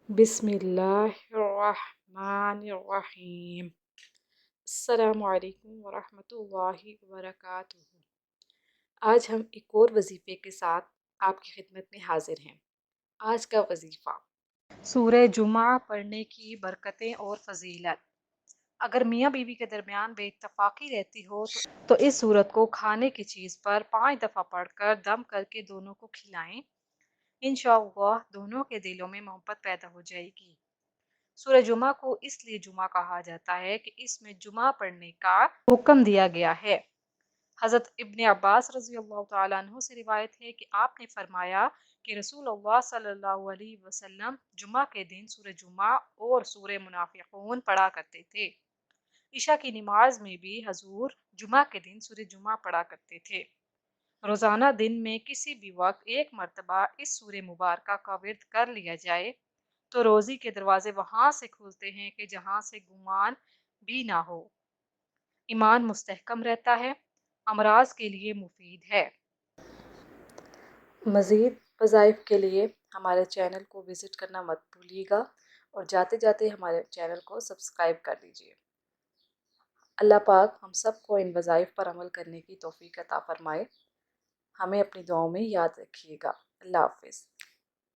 بسم اللہ الرحمن الرحیم۔ السلام علیکم ورحمۃ اللہ وبرکاتہ۔ آج ہم ایک اور وظیفے کے ساتھ آپ کی خدمت میں حاضر ہیں۔ آج کا وظیفہ سورہ جمعہ پڑھنے کی برکتیں اور فضیلت۔ اگر میاں بیوی کے درمیان بے اتفاقی رہتی ہو تو اس سورت کو کھانے کی چیز پر 5 دفعہ پڑھ کر دم کر کے دونوں کو کھلائیں، انشاءاللہ دونوں کے دلوں میں محبت پیدا ہو جائے گی۔ سورہ جمعہ کو اس لیے جمعہ کہا جاتا ہے کہ اس میں جمعہ پڑھنے کا حکم دیا گیا ہے۔ حضرت ابن عباس رضی اللہ تعالیٰ عنہ سے روایت ہے کہ آپ نے فرمایا کہ رسول اللہ صلی اللہ علیہ وسلم جمعہ کے دن سورہ جمعہ اور سورہ منافقون پڑھا کرتے تھے۔ عشاء کی نماز میں بھی حضور جمعہ کے دن سورہ جمعہ پڑھا کرتے تھے۔ روزانہ دن میں کسی بھی وقت ایک مرتبہ اس سورہ مبارکہ کا ورد کر لیا جائے تو روزی کے دروازے وہاں سے کھلتے ہیں کہ جہاں سے گمان بھی نہ ہو۔ ایمان مستحکم رہتا ہے، امراض کے لیے مفید ہے۔ مزید وظائف کے لیے ہمارے چینل کو وزٹ کرنا مت بھولیے گا اور جاتے جاتے ہمارے چینل کو سبسکرائب کر دیجیے۔ اللہ پاک ہم سب کو ان وظائف پر عمل کرنے کی توفیق عطا فرمائے۔ ہمیں اپنی دعاؤں میں یاد رکھیے گا۔ اللہ حافظ۔